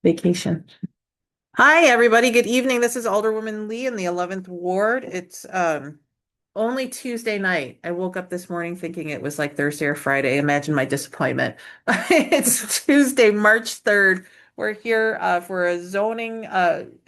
Vacation. Hi, everybody. Good evening. This is Alderwoman Lee in the 11th Ward. It's only Tuesday night. I woke up this morning thinking it was like Thursday or Friday. Imagine my disappointment. It's Tuesday, March 3rd. We're here for a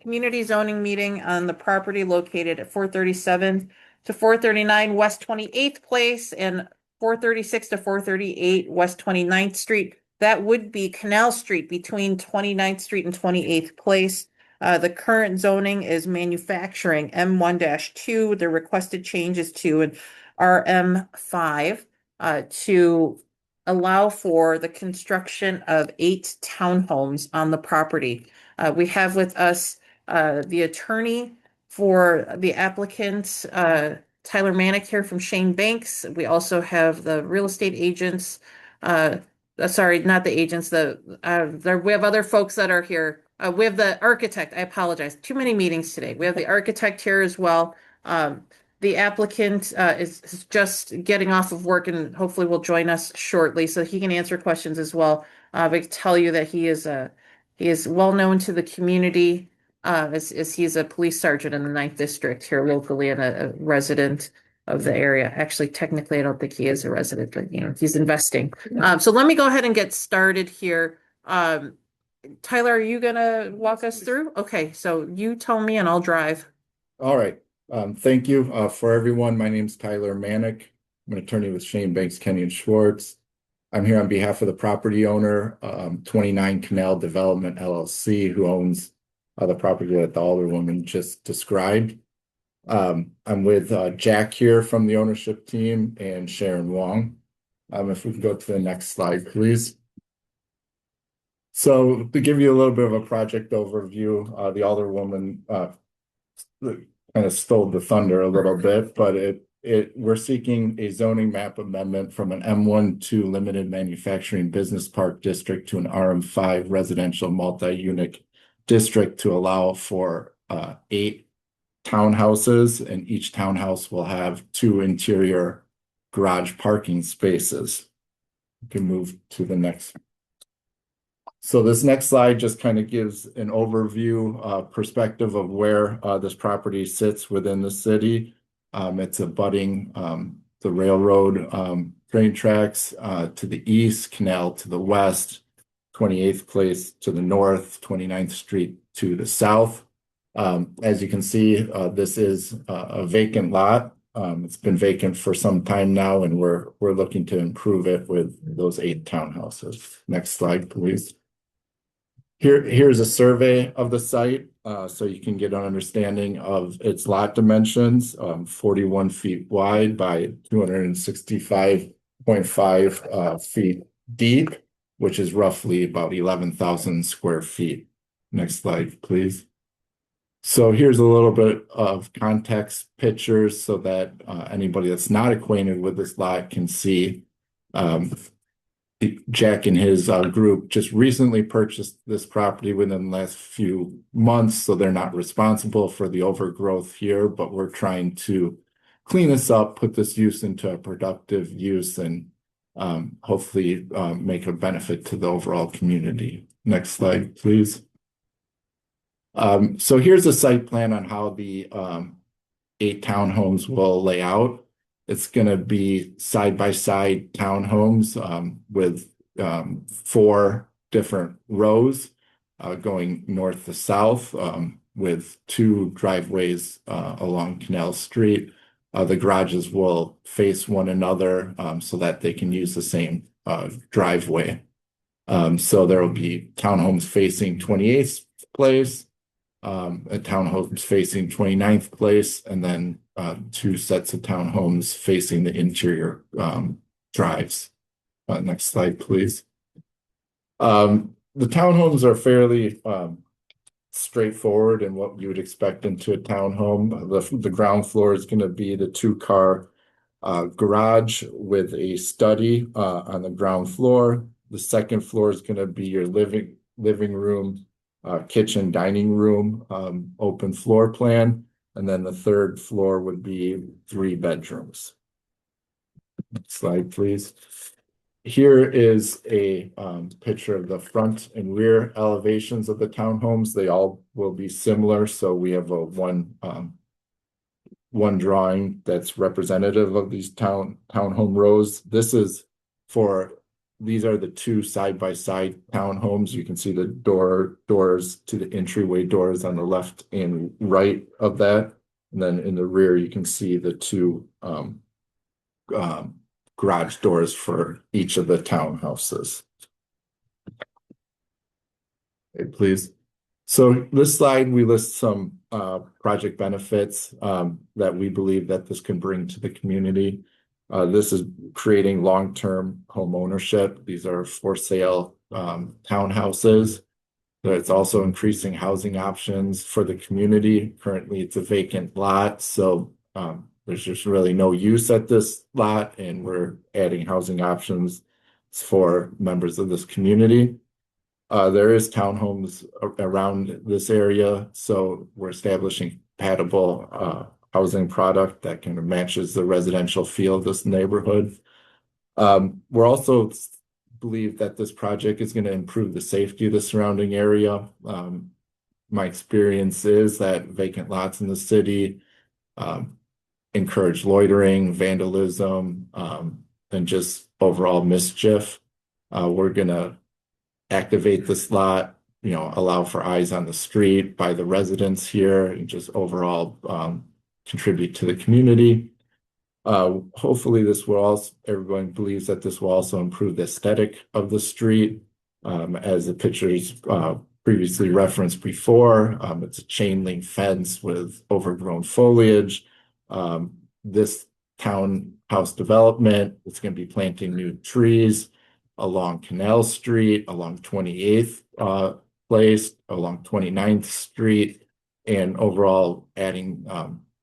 community zoning meeting on the property located at 437 to 439 West 28th Place and 436 to 438 West 29th Street. That would be Canal Street between 29th Street and 28th Place. The current zoning is manufacturing M1-2. The requested changes to an RM5 to allow for the construction of 8 townhomes on the property. We have with us the attorney for the applicant, Tyler Manick here from Shane Banks. We also have the real estate agents, sorry, not the agents, we have other folks that are here. We have the architect. I apologize. Too many meetings today. We have the architect here as well. The applicant is just getting off of work and hopefully will join us shortly so he can answer questions as well. We can tell you that he is well known to the community as he's a police sergeant in the Ninth District here locally and a resident of the area. Actually, technically, I don't think he is a resident, but he's investing. So let me go ahead and get started here. Tyler, are you gonna walk us through? Okay, so you tell me and I'll drive. All right. Thank you for everyone. My name is Tyler Manick. I'm an attorney with Shane Banks, Kenny and Schwartz. I'm here on behalf of the property owner, 29 Canal Development LLC, who owns the property that the Alderwoman just described. I'm with Jack here from the ownership team and Sharon Wong. If we can go to the next slide, please. So to give you a little bit of a project overview, the Alderwoman kind of stole the thunder a little bit, but we're seeking a zoning map amendment from an M1-2 limited manufacturing business park district to an RM5 residential multi-unit district to allow for 8 townhouses, and each townhouse will have 2 interior garage parking spaces. We can move to the next. So this next slide just kind of gives an overview perspective of where this property sits within the city. It's abutting the railroad train tracks to the east, Canal to the west, 28th Place to the north, 29th Street to the south. As you can see, this is a vacant lot. It's been vacant for some time now, and we're looking to improve it with those 8 townhouses. Next slide, please. Here's a survey of the site, so you can get an understanding of its lot dimensions, 41 feet wide by 265.5 feet deep, which is roughly about 11,000 square feet. Next slide, please. So here's a little bit of context pictures so that anybody that's not acquainted with this lot can see. Jack and his group just recently purchased this property within the last few months, so they're not responsible for the overgrowth here, but we're trying to clean this up, put this use into a productive use, and hopefully make a benefit to the overall community. Next slide, please. So here's a site plan on how the 8 townhomes will lay out. It's going to be side-by-side townhomes with 4 different rows going north to south with 2 driveways along Canal Street. The garages will face one another so that they can use the same driveway. So there will be townhomes facing 28th Place, a townhomes facing 29th Place, and then 2 sets of townhomes facing the interior drives. Next slide, please. The townhomes are fairly straightforward in what you would expect into a townhome. The ground floor is going to be the 2-car garage with a study on the ground floor. The second floor is going to be your living room, kitchen, dining room, open floor plan. And then the 3rd floor would be 3 bedrooms. Next slide, please. here is a picture of the front and rear elevations of the townhomes. They all will be similar. So we have a one drawing that's representative of these townhome rows. For these are the two side by side townhomes. You can see the doors to the entryway doors on the left and right of that. And then in the rear, you can see the two um, garage doors for each of the townhouses. Okay, please. So this slide, we list some project benefits that we believe that this can bring to the community. This is creating long-term home ownership. These are for sale townhouses. It's also increasing housing options for the community. Currently, it's a vacant lot, so there's just really no use at this lot, and we're adding housing options for members of this community. There is townhomes around this area, so we're establishing compatible housing product that kind of matches the residential feel of this neighborhood. We're also believe that this project is going to improve the safety of the surrounding area. My experience is that vacant lots in the city um, encourage loitering, vandalism, and just overall mischief. We're going to activate this lot, allow for eyes on the street by the residents here, and just overall contribute to the community. Hopefully this will also, everyone believes that this will also improve the aesthetic of the street. As the pictures previously referenced before, it's a chain link fence with overgrown foliage. This townhouse development is going to be planting new trees along Canal Street, along 28th Place, along 29th Street, and overall adding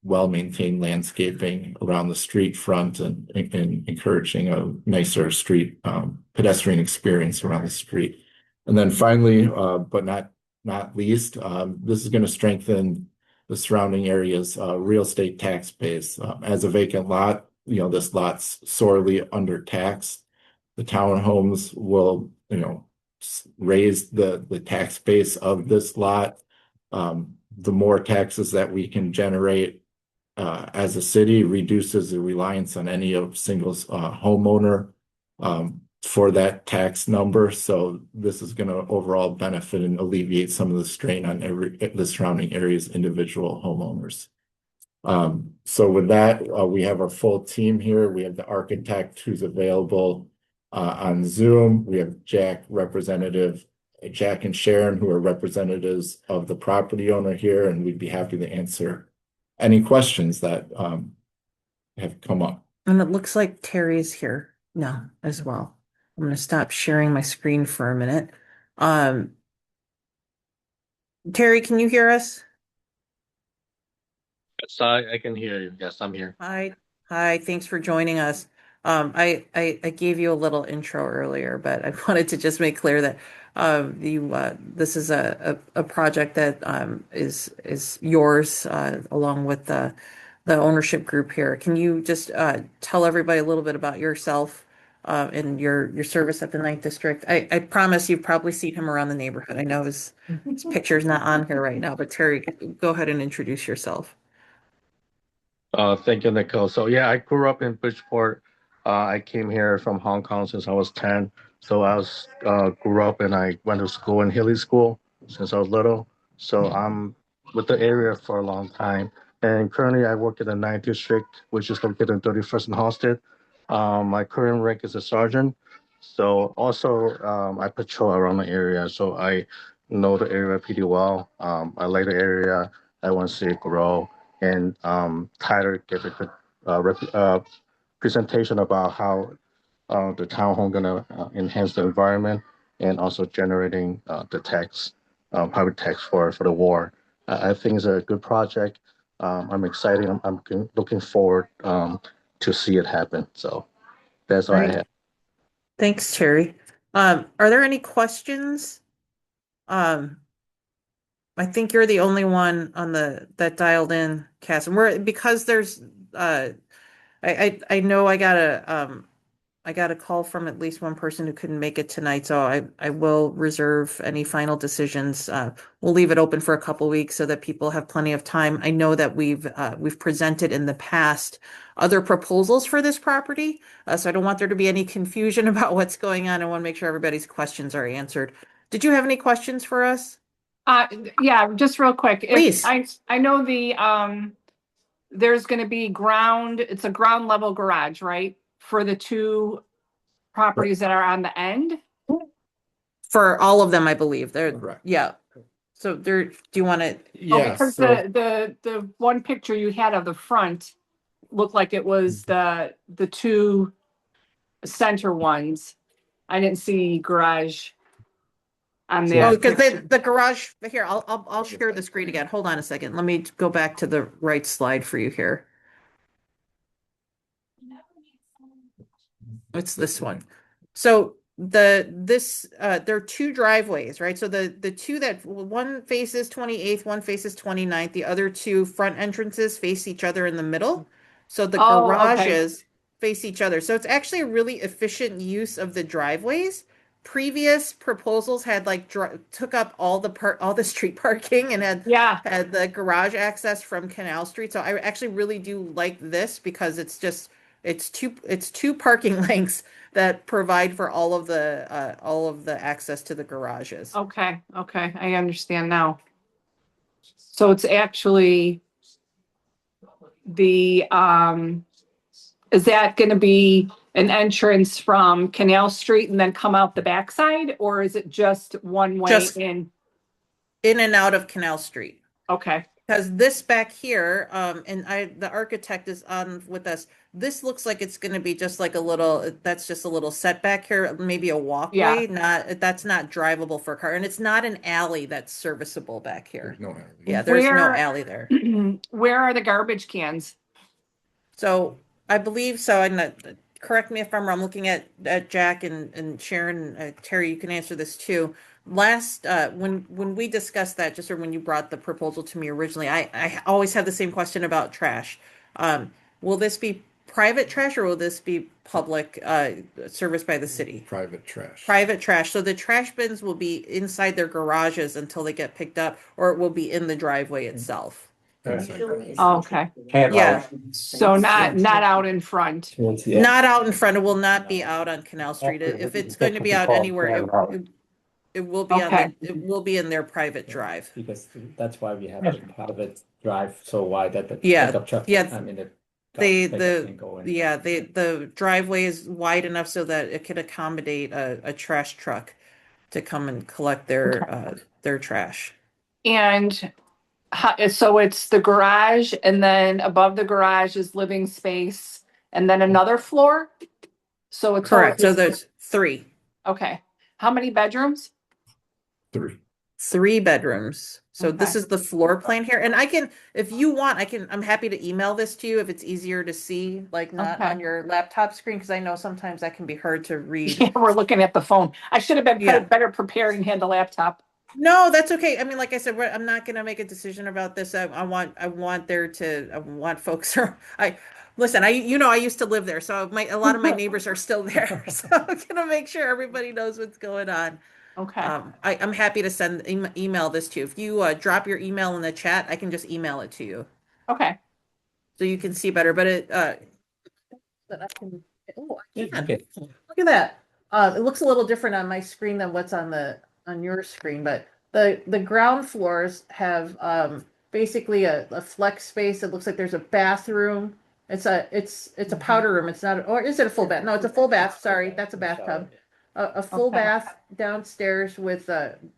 well-maintained landscaping around the street front and encouraging a nicer street pedestrian experience around the street. And then finally, but not least, this is going to strengthen the surrounding area's real estate tax base. As a vacant lot, this lot's sorely undertaxed. The townhomes will, raise the tax base of this lot. The more taxes that we can generate as a city reduces the reliance on any of single homeowner for that tax number. So this is going to overall benefit and alleviate some of the strain on the surrounding area's individual homeowners. So with that, we have our full team here. We have the architect who's available on Zoom. We have Jack and Sharon, who are representatives of the property owner here, and we'd be happy to answer any questions that have come up. And it looks like Terry's here now as well. I'm going to stop sharing my screen for a minute. Um, Terry, can you hear us? Yes, I can hear you. Yes, I'm here. Hi. Hi, thanks for joining us. I gave you a little intro earlier, but I wanted to just make clear that this is a project that is yours along with the ownership group here. Can you just tell everybody a little bit about yourself and your service at the Ninth District? I promise you've probably seen him around the neighborhood. I know his picture's not on here right now, but Terry, go ahead and introduce yourself. Thank you, Nicole. So yeah, I grew up in Bridgeport. I came here from Hong Kong since I was 10. So I was grew up and I went to school in Hilly School since I was little. So I'm with the area for a long time. And currently I work in the Ninth District, which is located in 31st and Halsted. My current rank is a sergeant. So also I patrol around the area. So I know the area pretty well. I like the area. I want to see it grow. And Tyler gave a good presentation about how the townhome gonna enhance the environment and also generating the tax, public tax for the war. I think it's a good project. I'm excited. I'm looking forward to see it happen. So that's all I Great. have. Thanks, Terry. Are there any questions? Um, I think you're the only one on the that dialed in, Cass. And we're because there's I know I gotta I got a call from at least one person who couldn't make it tonight, so I will reserve any final decisions. We'll leave it open for a couple weeks so that people have plenty of time. I know that we've presented in the past other proposals for this property, so I don't want there to be any confusion about what's going on. I want to make sure everybody's questions are answered. Did you have any questions for us? Uh, yeah, just real quick. If Please. I know there's gonna be it's a ground level garage, right? For the two properties that are on the end? For all of them, I believe. They're, Correct. yeah. So there, do you want to, Oh, Yeah, because so the one picture you had of the front looked like it was the two center ones. I didn't see garage on oh, that because picture. the garage here, I'll share the screen again. Hold on a second. Let me go back to the right slide for you here. It's this one. So there are two driveways, right? So the two that one faces 28th, one faces 29th, the other two front entrances face each other in the middle. So the Oh, okay. garages face each other. So it's actually a really efficient use of the driveways. Previous proposals had like took up all the street parking and Yeah, had the garage access from Canal Street. So I actually really do like this because it's two parking lengths that provide for all of the access to the garages. okay, okay. I understand now. So it's actually the is that gonna be an entrance from Canal Street and then come out the backside, or is it just one way Just in? in and out of Canal Street. Okay, Because this back here, and the architect is on with us. This looks like it's going to be just like that's just a little setback here, maybe a yeah, walkway. That's not drivable for a car, and it's not an alley that's serviceable back here. there's no alley. Yeah, there's no where alley there. where are the garbage cans? So I believe so. And correct me if I'm wrong. I'm looking at Jack and Sharon, Terry. You can answer this too. Last when we discussed that, just or when you brought the proposal to me originally, I always have the same question about trash. Will this be private trash or will this be public serviced by the city? Private trash. Private trash. So the trash bins will be inside their garages until they get picked up, or it will be in the driveway itself. Oh, okay, Yeah. so not out in front. Not out in front. It will not be out on Canal Street. If it's going to be out anywhere, it will be on Okay. it will be in their private drive. Because that's why we have the private drive so wide that the Yeah, pickup truck, yeah, I mean, the The pickup can go in. the driveway is wide enough so that it could accommodate a trash truck to come and collect their trash. And so it's the garage, and then above the garage is living space, and then another floor. So it's Correct. So there's three. okay. How many bedrooms? 3. Three bedrooms. So this Okay. is the floor plan here. And I can, if you want, I'm happy to email this to you if it's easier to see, like not Okay. on your laptop screen, because I know sometimes that can be hard to read. Yeah, we're looking at the phone. I should have been Yeah. better prepared and had the laptop. No, that's okay. I mean, like I said, I'm not gonna make a decision about this. I want I want folks I listen, I used to live there, so a lot of my neighbors are still there. So I'm gonna make sure everybody knows what's going on. Okay. I'm happy to send email this to you. If you drop your email in the chat, I can just email it to you Okay. so you can see better. But but I can. Oh, I can. Okay. Look at that. It looks a little different on my screen than what's on your screen, but the ground floors have basically a flex space. It looks like there's a bathroom. It's a powder room. It's not, or is it a full bath? No, it's a full bath. Sorry, that's a bathtub. A full Okay. bath downstairs with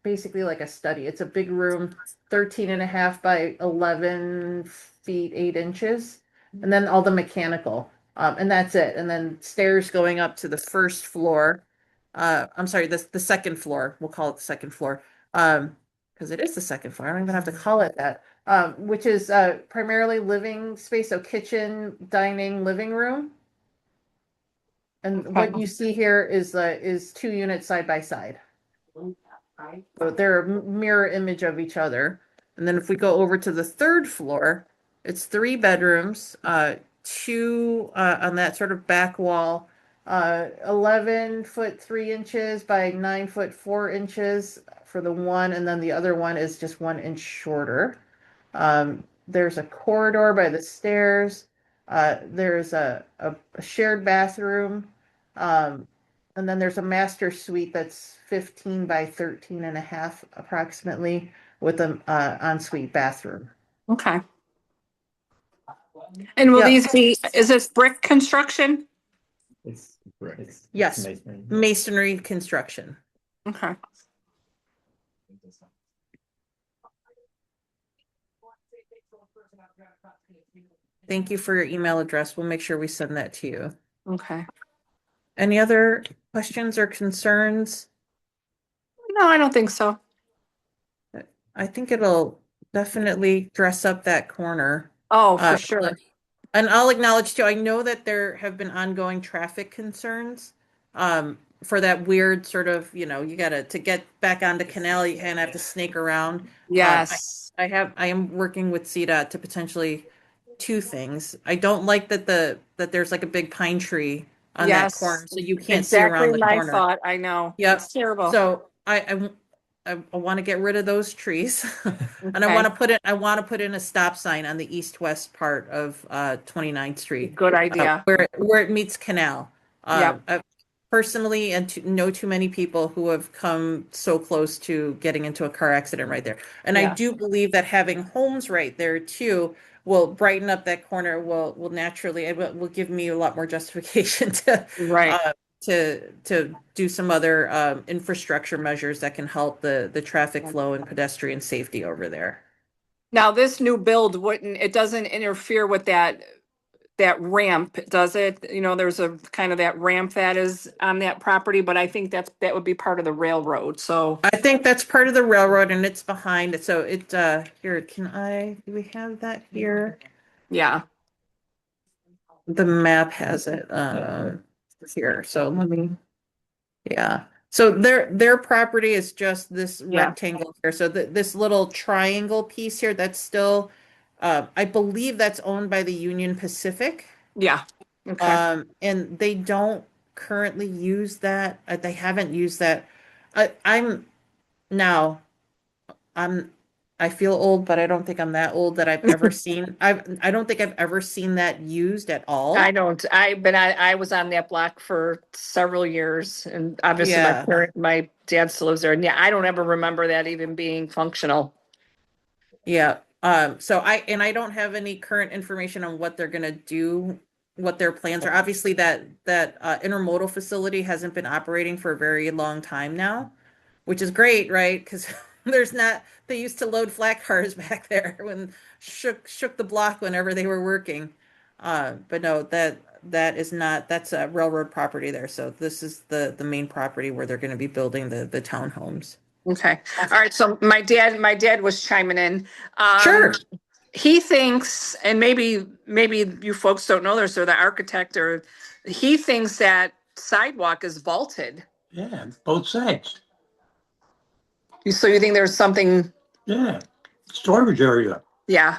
basically like a study. It's a big room, 13 and a half by 11 feet, 8 inches. And then all the mechanical. And that's it. And then stairs going up to the first floor. I'm sorry, the second floor. We'll call it the second floor. Because it is the second floor. I don't even have to call it that. Which is primarily living space, so kitchen, dining, living room. And what you see here is 2 units side by side. So they're a mirror image of each other. And then if we go over to the third floor, it's 3 bedrooms, 2 on that sort of back wall, 11 foot 3 inches by 9 foot 4 inches for the one, and then the other one is just 1 inch shorter. There's a corridor by the stairs. There's a shared bathroom. Um, and then there's a master suite that's 15 by 13 and a half approximately with an ensuite bathroom. Okay. And will Yep. these be, is this brick construction? It's, Correct. it's. Yes. masonry. Masonry construction. Okay. Thank you for your email address. We'll make sure we send that to you. Okay. Any other questions or concerns? No, I don't think so. I think it'll definitely dress up that corner. Oh, for Uh, sure. And I'll acknowledge too, I know that there have been ongoing traffic concerns. For that weird sort of, you gotta, to get back onto Canal, you kind of have to snake around. Yes. I am working with CDOT to potentially two things. I don't like that there's like a big pine tree on that corner, Yes. so you can't see Exactly around the my corner. thought. I know. Yep. It's terrible. So I want to get rid of those trees. And Okay. I want to put in a stop sign on the east-west part of 29th Street, Good idea. where it meets Canal. Yep. I've personally and know too many people who have come so close to getting into a car accident right there. And I Yeah. do believe that having homes right there too will brighten up that corner, will naturally, will give me a lot more justification Right. to do some other infrastructure measures that can help the traffic flow and pedestrian safety over there. Now, this new build wouldn't, it doesn't interfere with that ramp, does it? You know, there's a kind of that ramp that is on that property, but I think that would be part of the railroad. So, I think that's part of the railroad and it's behind it. So here, do we have that here? yeah. The map has it here. So yeah. So their property is just this Yeah. rectangle here. So this little triangle piece here, that's still, I believe that's owned by the Union Pacific. Yeah. Okay. And they don't currently use that. They haven't used that. I'm now, I'm, I feel old, but I don't think I'm that old that I've ever seen. I don't think I've ever seen that used at I all. don't, I was on that block for several years and obviously Yeah. my dad still lives there. And yeah, I don't ever remember that even being functional. Yeah. So I don't have any current information on what they're gonna do, what their plans are. Obviously, that intermodal facility hasn't been operating for a very long time now, which is great, right? Because there's not, they used to load flat cars back there when shook the block whenever they were working. But no, that is not, that's a railroad property there. So this is the main property where they're gonna be building the townhomes. Okay. All right. So my dad was chiming in. Sure. He thinks, and maybe you folks don't know this, or the architect, or he thinks that sidewalk is vaulted. Yeah, both sides. So you think there's something, Yeah, storage area. yeah,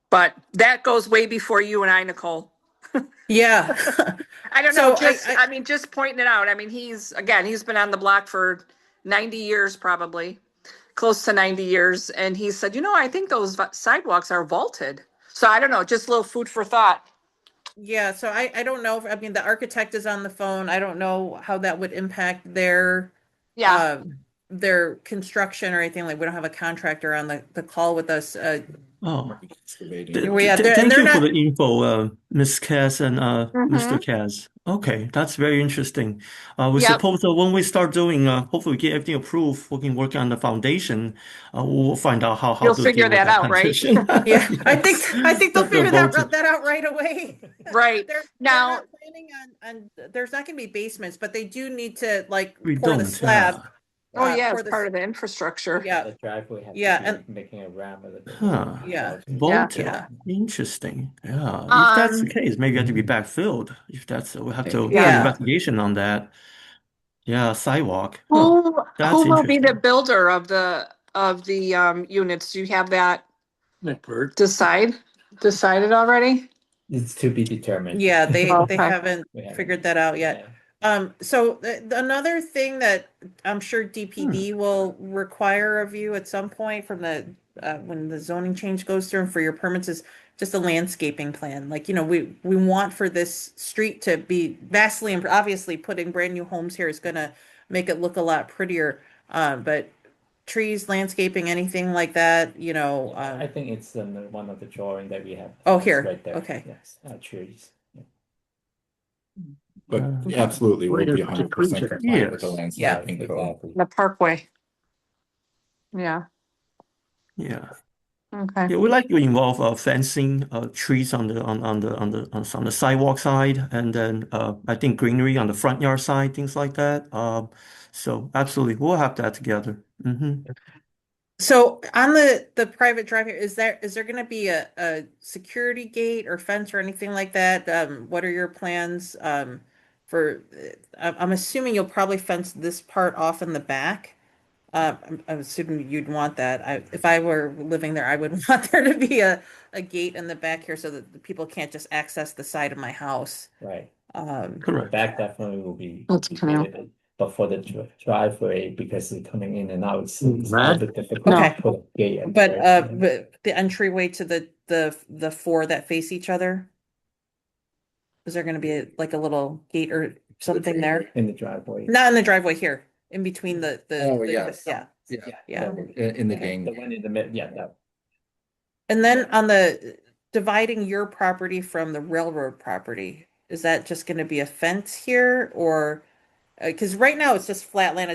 but that goes way before you and I, Nicole. Yeah. I don't So know, I mean, just pointing it out. I mean, he's been on the block for 90 years, probably close to 90 years. And he said, I think those sidewalks are vaulted. So I don't know, just a little food for thought. Yeah, so I don't know if, I mean, the architect is on the phone. I don't know how that would impact Yeah. their construction or anything. Like, we don't have a contractor on the call with us. Oh, Excavating. Yeah, and thank they're you for not, the info, Ms. Cass and Mr. Mm-hmm. Cass. Okay, that's very interesting. We Yep. suppose that when we start doing, hopefully we get everything approved, we can work on the foundation. We'll find out how You'll to deal figure with that that out, right? transition. yeah, Yes, I think they'll the figure vaulted. that out right away. Right. They're Now, not planning on, there's not gonna be basements, but they do need to like We pour the don't. slab. oh yeah, Pour it's this, part of the infrastructure. yeah, The driveway has yeah, to and be making a ramp with it. Huh. yeah, Yeah. Vaulted. yeah, Interesting. Yeah. If that's the case, maybe it have to be backfilled. If that's, we'll have to do an yeah. investigation on that. Yeah, sidewalk. Huh. Who That's will be the interesting. builder of the units? Do you have that Nick Bird. decided already? It's to be determined. Yeah, they Okay. haven't We haven't- figured that out yet. yeah. So another thing that I'm sure Hmm. DPD will require of you at some point from the when the zoning change goes through and for your permits is just a landscaping plan. Like, we want for this street to be vastly, obviously putting brand new homes here is gonna make it look a lot prettier. But trees, landscaping, anything like that, I think it's one of the drawing that we have. Oh, It's here. right there. Okay. Yes, trees. Yeah. But Uh, absolutely, we'll be 100% compliant with the Yes. Yeah. landscaping code. Exactly. The Parkway. Yeah, Yeah. okay. Yeah, we like to involve fencing, trees on the sidewalk side, and then I think greenery on the front yard side, things like that. So absolutely, we'll have that together. So on the private drive here, is there going to be a security gate or fence or anything like that? What are your plans for? I'm assuming you'll probably fence this part off in the back. I'm assuming you'd want that. If I were living there, I would want there to be a gate in the back here so that the people can't just access the side of my house. Right. Um, The Correct. back definitely will be That's Canal. gated, but for the driveway, because it's coming in and out, it's a little bit difficult Okay. to put a gate at but there. but the entryway to the four that face each other, is there going to be like a little gate or something there? In the driveway. Not in the driveway here, in between Oh, the yes. yeah. Yeah. In the Okay, gang. the one in the mid, yeah, that. And then on the dividing your property from the railroad property, is that just going to be a fence here or because right now it's just flat land.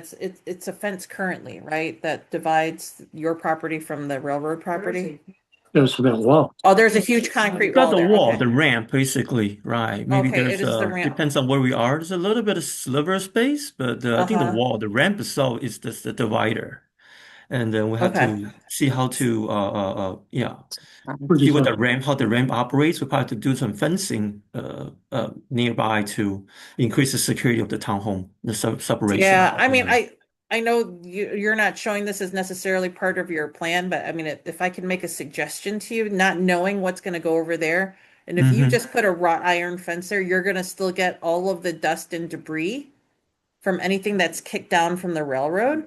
It's a fence currently, right? That divides your property from the railroad property. There's a wall. Oh, there's a huge concrete Got wall the there. wall, Okay. the ramp, basically, right? Maybe Okay, it there's is the ramp. depends on where we are. There's a little bit of sliver space, but I think the Uh-huh. wall, the ramp itself is just the divider, and then we have Okay. to see how to yeah, Pretty see what far. how the ramp operates. We probably have to do some fencing nearby to increase the security of the townhome, the separation. Yeah, I mean, I know you're not showing this as necessarily part of your plan, but I mean, if I can make a suggestion to you, not knowing what's going to go over there, and if you Hmm. just put a wrought iron fence there, you're going to still get all of the dust and debris from anything that's kicked down from the railroad.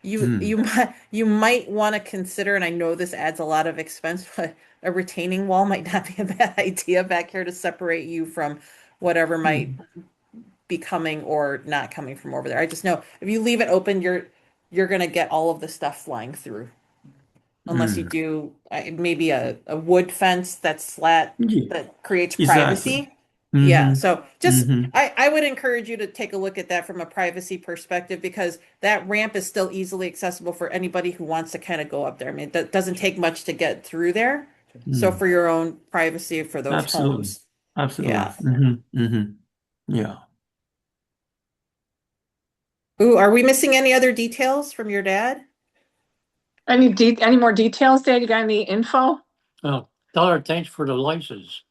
You might want to consider, and I know this adds a lot of expense, but a retaining wall might not be a bad idea back here to separate you from whatever might be coming or not coming from over there. I just know if you leave it open, you're gonna get all of the stuff flying through. Unless you do maybe a wood fence that's flat Yeah, that creates exactly. privacy. Yeah, Hmm. so just Hmm. I would encourage you to take a look at that from a privacy perspective because that ramp is still easily accessible for anybody who wants to kind of go up there. I mean, that doesn't take much to get through there. So for your own privacy for those Absolutely. homes. Absolutely. Yeah. Yeah. Ooh, are we missing any other details from your dad? Any more details, Dad? You got any info? Oh, tell her thanks for the license.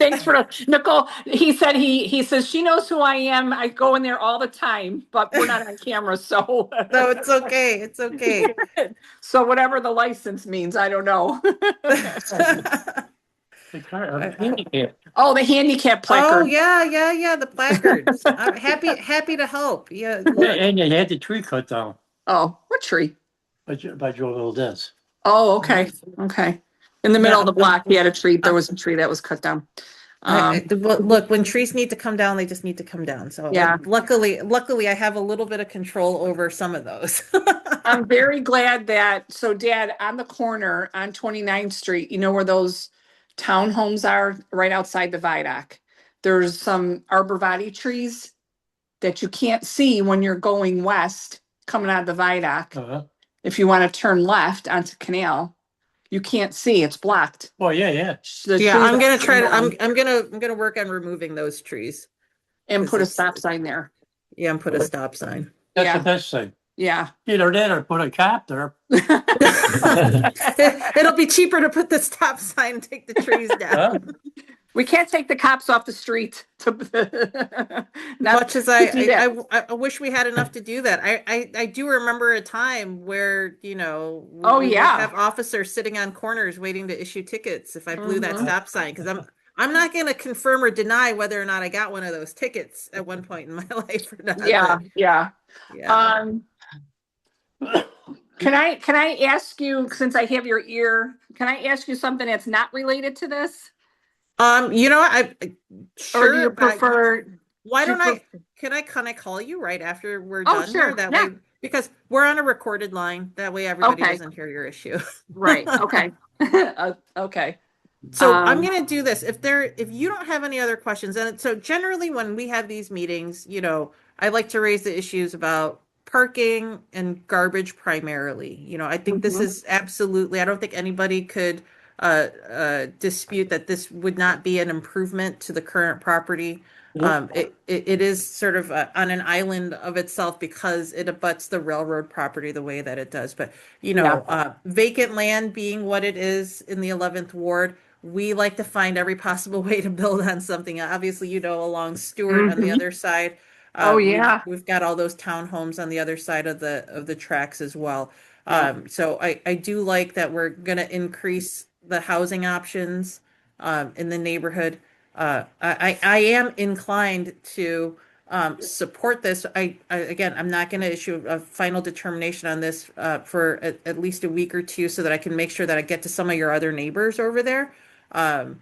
Thanks for Nicole. He said he says she knows who I am. I go in there all the time, but we're not on camera, so No, it's okay. It's okay. so whatever the license means, I don't know. The car, handicap. Oh, the handicap Oh placard. yeah, the placards. I'm happy to help. Yeah, look. And they had the tree cut down Oh, what tree? by Joe Valdez. Oh, okay, okay. In the middle of the block, he had a tree. There was a tree that was cut down. Well, look, when trees need to come down, they just need to come down. So Yeah. luckily I have a little bit of control over some of those. I'm very glad that, so Dad, on the corner on 29th Street, you know where those townhomes are right outside the viaduct? There's some arborvitae trees that you can't see when you're going west, coming out of the viaduct. Uh-huh. If you want to turn left onto Canal, you can't see, it's blocked. Oh, yeah. The Yeah, trees I'm are gonna try to down I'm gonna work on removing those trees. and put a 'cause stop sign there. Yeah, and put a stop sign. That's Yeah. the best thing. Yeah. Either that or put a cop there. It'll be cheaper to put the stop sign and take the trees down. We can't take the cops off the street to not Much as do that. I wish we had enough to do that. I do remember a time where, Oh, we would yeah. have officers sitting on corners waiting to issue tickets if I blew that Mhm. stop sign because I'm not going to confirm or deny whether or not I got one of those tickets at one point in my life or not, Yeah, but yeah. yeah. Can I ask you, since I have your ear, can I ask you something that's not related to this? You know, Or do you sure, but prefer, why do you don't pref- can I call you right after we're oh, done here? sure, That yeah, way, because we're on a recorded line. That way everybody okay, doesn't hear your issue. right, okay. Okay. So I'm Um, gonna do this. If you don't have any other questions, and so generally when we have these meetings, I like to raise the issues about parking and garbage primarily. I think this mhm, is absolutely, I don't think anybody could dispute that this would not be an improvement to the current property. Yep. It is sort of on an island of itself because it abuts the railroad property the way that it does. But, yeah. vacant land being what it is in the 11th ward, we like to find every possible way to build on something. Obviously, along Stewart on the Mhm. other side, Oh, we've yeah. we've got all those townhomes on the other side of the tracks as well. Yeah. So I do like that we're going to increase the housing options in the neighborhood. I am inclined to support this. Again, I'm not going to issue a final determination on this for at least a week or two so that I can make sure that I get to some of your other neighbors over there. Um,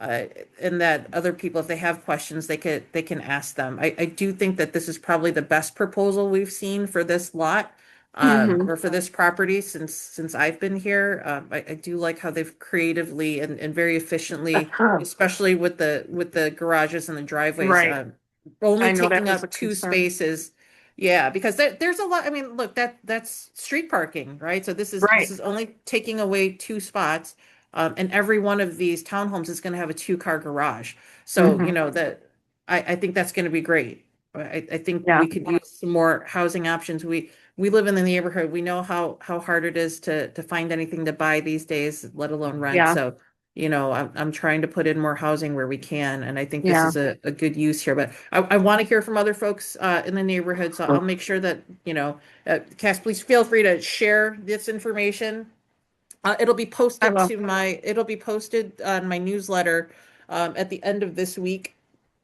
uh, and that other people, if they have questions, they can ask them. I do think that this is probably the best proposal we've seen for this lot, Hmm. or for this property since I've been here. I do like how they've creatively and very efficiently, especially with the garages and the driveways, Right. only I know that taking was a up two concern. spaces. Yeah, because there's a lot. I mean, look, that's street parking, right? So this Right. is only taking away two spots. And every one of these townhomes is going to have a two-car garage. So, Hmm. that I think that's going to be great. I think Yeah. we could use some more housing options. We live in the neighborhood. We know how hard it is to find anything to buy these days, let alone rent. Yeah. So, I'm trying to put in more housing where we can, and I think this Yeah. is a good use here. But I want to hear from other folks in the neighborhood, so I'll make sure that, Cass, please feel free to share this information. I will. It'll be posted on my newsletter at the end of this week.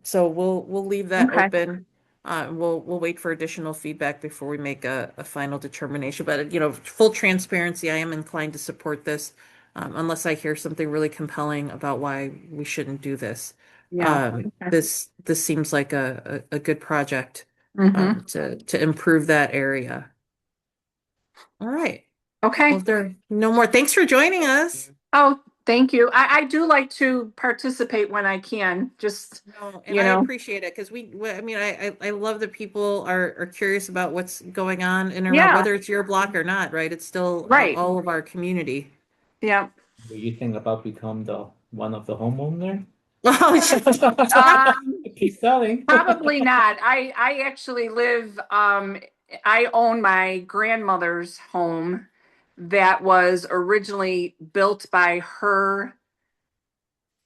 So we'll leave that Okay. open. We'll wait for additional feedback before we make a final determination. But full transparency, I am inclined to support this, unless I hear something really compelling about why we shouldn't do this. Yeah. Okay. This seems like a good project Hmm. to improve that area. All right. Well, Okay. if there are no more, thanks for joining us. Oh, thank you. I do like to participate when I can, just, No, and you I know, appreciate it because I mean, I love that people are curious about what's going on in and around, yeah, whether it's your block or not, right? It's still right. all of our community. Yeah. Do you think about become the one of the homeowner? Oh, Um, Keep selling. Probably not. I actually live, I own my grandmother's home that was originally built by her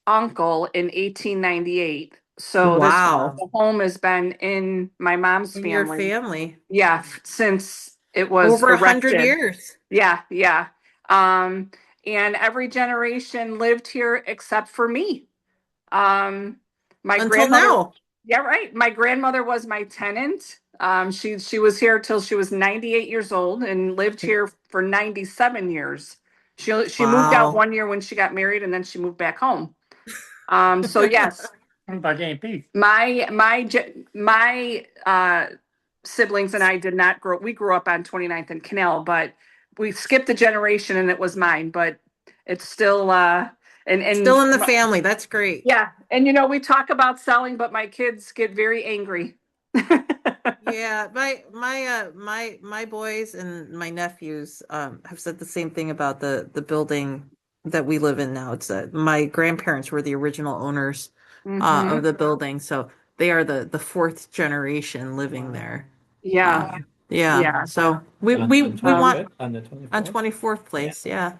uncle in 1898. So this wow. Wow. the home has been in my mom's In your family. family, Yeah, since it was over 100 erected. years Yeah, yeah. Um, and every generation lived here except for me. Um, my until grandmother, now. yeah, right. My grandmother was my tenant. She was here till she was 98 years old and lived here for 97 years. She moved out Wow. 1 year when she got married and then she moved back home. So yes, By JP. my siblings and I did not grow. We grew up on 29th and Canal, but we skipped a generation and it was mine. But it's still Still in the family. That's great. yeah. And we talk about selling, but my kids get very angry. Yeah, my boys and my nephews have said the same thing about the building that we live in now. It's my grandparents were the original owners of Hmm. the building, so they are the fourth generation living there. Yeah. Yeah, Yeah. so we On, we on we want 24th, on the on 24th. 24th place. Yeah,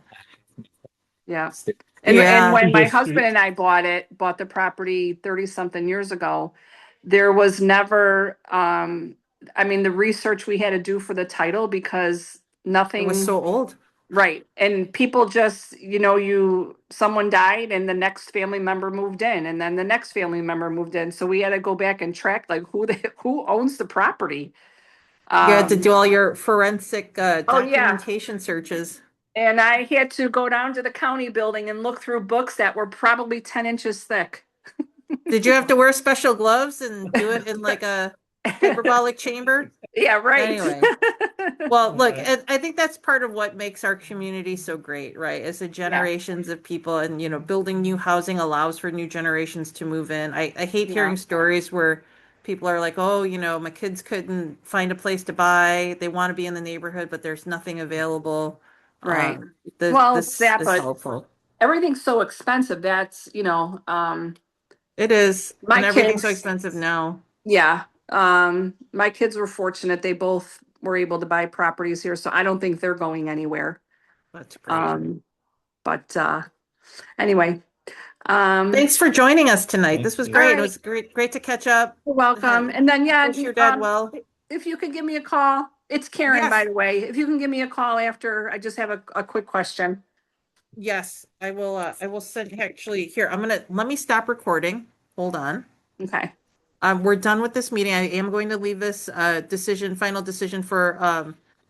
Yeah. Still And yeah. when my Yes, husband and I bought the property 30 something years ago, there was never, I mean, the research we had to do for the title because It was nothing, so old. Right. And people just, someone died and the next family member moved in and then the next family member moved in. So we had to go back and track like who owns the property. You had to Um, do all your forensic oh yeah. documentation searches. And I had to go down to the county building and look through books that were probably 10 inches thick. Did you have to wear special gloves and do it in like a hyperbolic chamber? Yeah, right. Anyway. Well, look, I think that's part of what makes our community so great, right? Is the Yeah, generations of people and, building new housing allows for new generations to move in. I hate yeah, hearing stories where people are like, oh, my kids couldn't find a place to buy. They want to be in the neighborhood, but there's nothing available. right. This, Well, it's this that, is but helpful. everything's so expensive. That's, It is, my and everything's so kids, expensive now. yeah. My kids were fortunate. They both were able to buy properties here, so I don't think they're going anywhere. That's great. Um, but anyway, um, Thanks for joining us tonight. This Thank was all you. great. It right, was great to catch up. you're welcome. And then, yeah, Wish your dad well. if you could give me a call, it's Karen, by Yes, the way. If you can give me a call after, I just have a quick question. yes, I will. I will send. Actually, here let me stop recording. Hold on. Okay. We're done with this meeting. I am going to leave this final decision for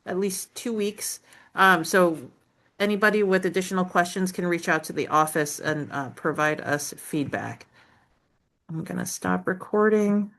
at least 2 weeks. So anybody with additional questions can reach out to the office and provide us feedback. I'm gonna stop recording.